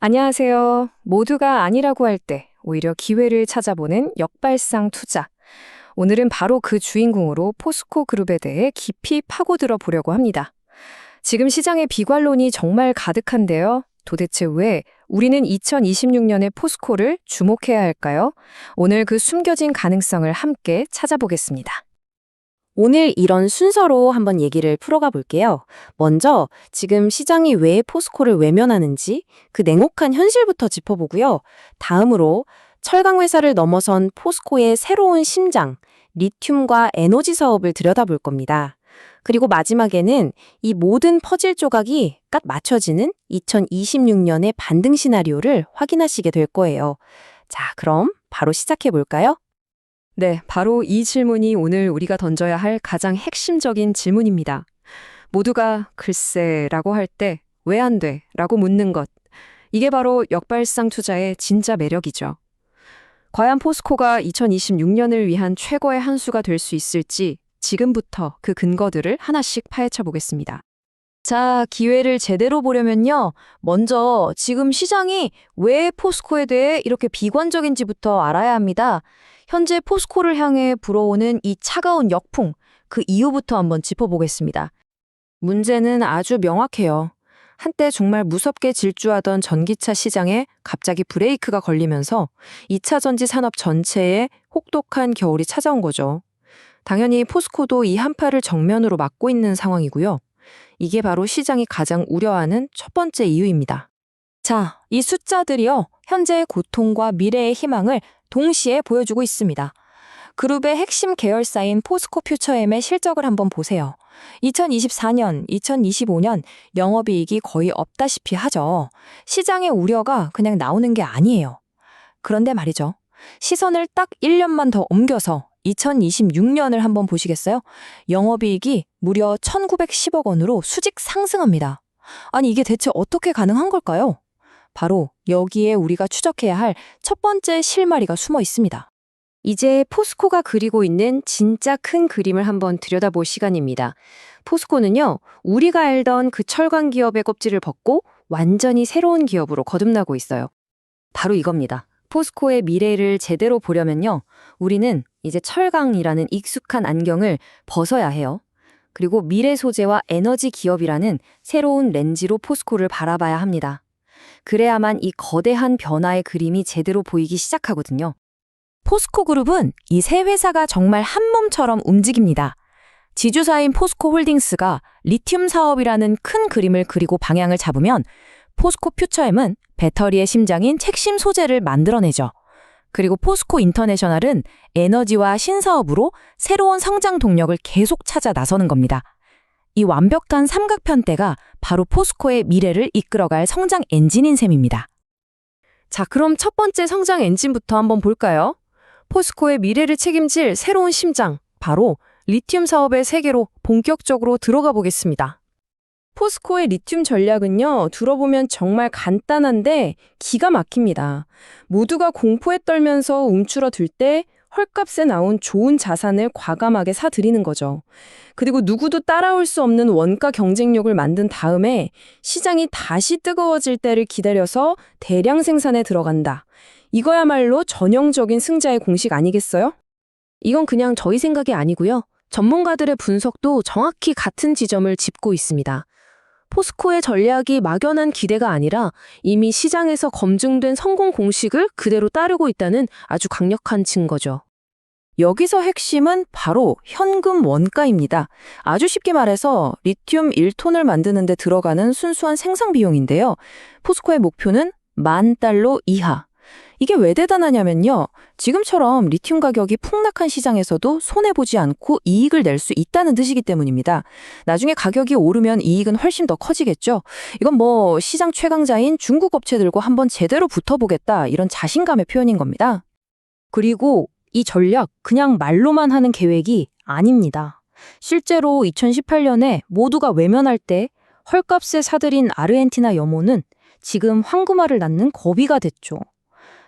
안녕하세요. 모두가 아니라고 할 때 오히려 기회를 찾아보는 역발상 투자. 오늘은 바로 그 주인공으로 포스코 그룹에 대해 깊이 파고들어 보려고 합니다. 지금 시장의 비관론이 정말 가득한데요. 도대체 왜 우리는 2026년에 포스코를 주목해야 할까요? 오늘 그 숨겨진 가능성을 함께 찾아보겠습니다. 오늘 이런 순서로 한번 얘기를 풀어가 볼게요. 먼저 지금 시장이 왜 포스코를 외면하는지 그 냉혹한 현실부터 짚어보고요. 다음으로 철강 회사를 넘어선 포스코의 새로운 심장, 리튬과 에너지 사업을 들여다볼 겁니다. 그리고 마지막에는 이 모든 퍼즐 조각이 딱 맞춰지는 2026년의 반등 시나리오를 확인하시게 될 거예요. 자, 그럼 바로 시작해 볼까요? 네, 바로 이 질문이 오늘 우리가 던져야 할 가장 핵심적인 질문입니다. 모두가 글쎄라고 할 때 왜 안 돼? 라고 묻는 것. 이게 바로 역발상 투자의 진짜 매력이죠. 과연 포스코가 2026년을 위한 최고의 한 수가 될 수 있을지 지금부터 그 근거들을 하나씩 파헤쳐 보겠습니다. 자, 기회를 제대로 보려면요. 먼저 지금 시장이 왜 포스코에 대해 이렇게 비관적인지부터 알아야 합니다. 현재 포스코를 향해 불어오는 이 차가운 역풍, 그 이유부터 한번 짚어보겠습니다. 문제는 아주 명확해요. 한때 정말 무섭게 질주하던 전기차 시장에 갑자기 브레이크가 걸리면서 2차 전지 산업 전체에 혹독한 겨울이 찾아온 거죠. 당연히 포스코도 이 한파를 정면으로 맞고 있는 상황이고요. 이게 바로 시장이 가장 우려하는 첫 번째 이유입니다. 자, 이 숫자들이요. 현재의 고통과 미래의 희망을 동시에 보여주고 있습니다. 그룹의 핵심 계열사인 포스코 퓨처엠의 실적을 한번 보세요. 2024년, 2025년 영업이익이 거의 없다시피 하죠. 시장의 우려가 그냥 나오는 게 아니에요. 그런데 말이죠. 시선을 딱 1년만 더 옮겨서 2026년을 한번 보시겠어요? 영업이익이 무려 1,910억 원으로 수직 상승합니다. 아니 이게 대체 어떻게 가능한 걸까요? 바로 여기에 우리가 추적해야 할 첫 번째 실마리가 숨어 있습니다. 이제 포스코가 그리고 있는 진짜 큰 그림을 한번 들여다볼 시간입니다. 포스코는요, 우리가 알던 그 철강 기업의 껍질을 벗고 완전히 새로운 기업으로 거듭나고 있어요. 바로 이겁니다. 포스코의 미래를 제대로 보려면요, 우리는 이제 철강이라는 익숙한 안경을 벗어야 해요. 그리고 미래 소재와 에너지 기업이라는 새로운 렌즈로 포스코를 바라봐야 합니다. 그래야만 이 거대한 변화의 그림이 제대로 보이기 시작하거든요. 포스코 그룹은 이 세 회사가 정말 한 몸처럼 움직입니다. 지주사인 포스코 홀딩스가 리튬 사업이라는 큰 그림을 그리고 방향을 잡으면 포스코 퓨처엠은 배터리의 심장인 핵심 소재를 만들어내죠. 그리고 포스코 인터내셔널은 에너지와 신사업으로 새로운 성장 동력을 계속 찾아 나서는 겁니다. 이 완벽한 삼각편대가 바로 포스코의 미래를 이끌어갈 성장 엔진인 셈입니다. 자, 그럼 첫 번째 성장 엔진부터 한번 볼까요? 포스코의 미래를 책임질 새로운 심장, 바로 리튬 사업의 세계로 본격적으로 들어가 보겠습니다. 포스코의 리튬 전략은요, 들어보면 정말 간단한데 기가 막힙니다. 모두가 공포에 떨면서 움츠러들 때 헐값에 나온 좋은 자산을 과감하게 사들이는 거죠. 그리고 누구도 따라올 수 없는 원가 경쟁력을 만든 다음에 시장이 다시 뜨거워질 때를 기다려서 대량 생산에 들어간다. 이거야말로 전형적인 승자의 공식 아니겠어요? 이건 그냥 저희 생각이 아니고요. 전문가들의 분석도 정확히 같은 지점을 짚고 있습니다. 포스코의 전략이 막연한 기대가 아니라 이미 시장에서 검증된 성공 공식을 그대로 따르고 있다는 아주 강력한 증거죠. 여기서 핵심은 바로 현금 원가입니다. 아주 쉽게 말해서 리튬 1톤을 만드는 데 들어가는 순수한 생산 비용인데요. 포스코의 목표는 $10,000 이하. 이게 왜 대단하냐면요. 지금처럼 리튬 가격이 폭락한 시장에서도 손해보지 않고 이익을 낼 수 있다는 뜻이기 때문입니다. 나중에 가격이 오르면 이익은 훨씬 더 커지겠죠. 이건 뭐 시장 최강자인 중국 업체들과 한번 제대로 붙어보겠다 이런 자신감의 표현인 겁니다. 그리고 이 전략 그냥 말로만 하는 계획이 아닙니다. 실제로 2018년에 모두가 외면할 때 헐값에 사들인 아르헨티나 염호는 지금 황금알을 낳는 거비가 됐죠.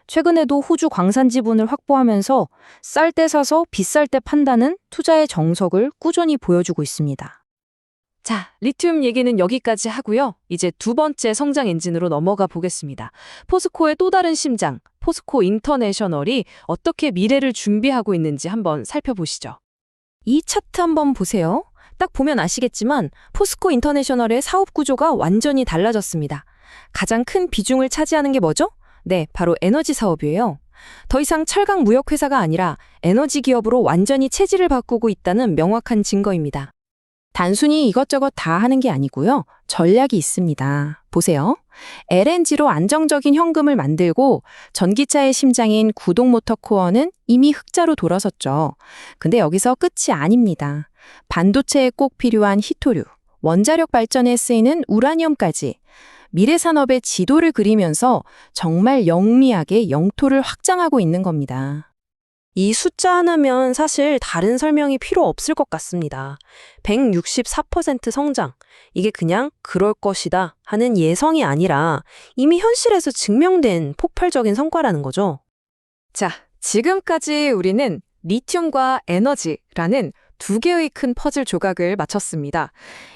최근에도 호주 광산 지분을 확보하면서 쌀 때 사서 비쌀 때 판다는 투자의 정석을 꾸준히 보여주고 있습니다. 자, 리튬 얘기는 여기까지 하고요. 이제 두 번째 성장 엔진으로 넘어가 보겠습니다. 포스코의 또 다른 심장, 포스코 인터내셔널이 어떻게 미래를 준비하고 있는지 한번 살펴보시죠. 이 차트 한번 보세요. 딱 보면 아시겠지만 포스코 인터내셔널의 사업 구조가 완전히 달라졌습니다. 가장 큰 비중을 차지하는 게 뭐죠? 네, 바로 에너지 사업이에요. 더 이상 철강 무역 회사가 아니라 에너지 기업으로 완전히 체질을 바꾸고 있다는 명확한 증거입니다. 단순히 이것저것 다 하는 게 아니고요. 전략이 있습니다. 보세요. LNG로 안정적인 현금을 만들고 전기차의 심장인 구동 모터 코어는 이미 흑자로 돌아섰죠. 근데 여기서 끝이 아닙니다. 반도체에 꼭 필요한 히토류, 원자력 발전에 쓰이는 우라늄까지 미래 산업의 지도를 그리면서 정말 영리하게 영토를 확장하고 있는 겁니다. 이 숫자 하나면 사실 다른 설명이 필요 없을 것 같습니다. 164% 성장. 이게 그냥 그럴 것이다 하는 예성이 아니라 이미 현실에서 증명된 폭발적인 성과라는 거죠. 자, 지금까지 우리는 리튬과 에너지라는 두 개의 큰 퍼즐 조각을 맞췄습니다.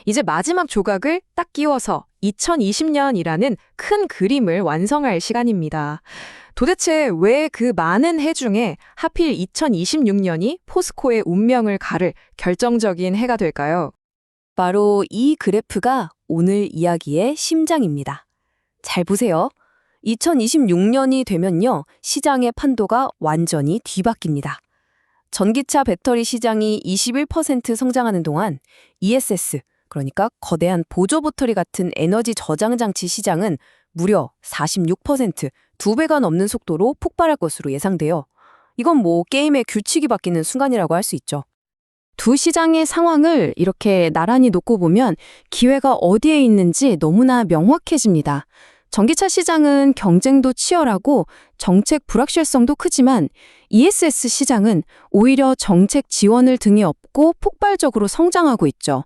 이제 마지막 조각을 딱 끼워서 2020년이라는 큰 그림을 완성할 시간입니다. 도대체 왜 그 많은 해 중에 하필 2026년이 포스코의 운명을 가를 결정적인 해가 될까요? 바로 이 그래프가 오늘 이야기의 심장입니다. 잘 보세요. 2026년이 되면요, 시장의 판도가 완전히 뒤바뀝니다. 전기차 배터리 시장이 21% 성장하는 동안 ESS, 그러니까 거대한 보조 배터리 같은 에너지 저장 장치 시장은 무려 46%, 2배가 넘는 속도로 폭발할 것으로 예상돼요. 이건 뭐 게임의 규칙이 바뀌는 순간이라고 할 수 있죠. 두 시장의 상황을 이렇게 나란히 놓고 보면 기회가 어디에 있는지 너무나 명확해집니다. 전기차 시장은 경쟁도 치열하고 정책 불확실성도 크지만 ESS 시장은 오히려 정책 지원을 등에 업고 폭발적으로 성장하고 있죠.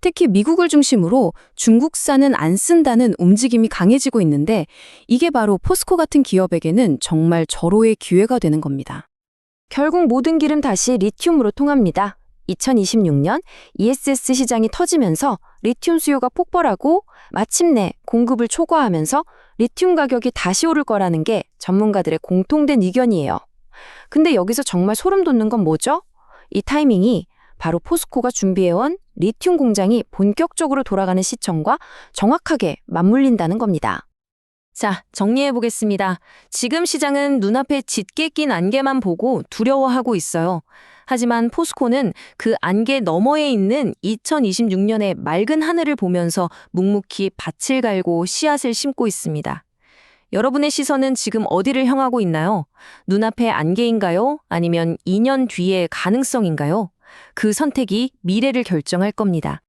특히 미국을 중심으로 중국산은 안 쓴다는 움직임이 강해지고 있는데 이게 바로 포스코 같은 기업에게는 정말 절호의 기회가 되는 겁니다. 결국 모든 길은 다시 리튬으로 통합니다. 2026년 ESS 시장이 터지면서 리튬 수요가 폭발하고 마침내 공급을 초과하면서 리튬 가격이 다시 오를 거라는 게 전문가들의 공통된 의견이에요. 근데 여기서 정말 소름 돋는 건 뭐죠? 이 타이밍이 바로 포스코가 준비해온 리튬 공장이 본격적으로 돌아가는 시점과 정확하게 맞물린다는 겁니다. 자, 정리해보겠습니다. 지금 시장은 눈앞에 짙게 낀 안개만 보고 두려워하고 있어요. 하지만 포스코는 그 안개 너머에 있는 2026년의 맑은 하늘을 보면서 묵묵히 밭을 갈고 씨앗을 심고 있습니다. 여러분의 시선은 지금 어디를 향하고 있나요? 눈앞의 안개인가요? 아니면 2년 뒤의 가능성인가요? 그 선택이 미래를 결정할 겁니다.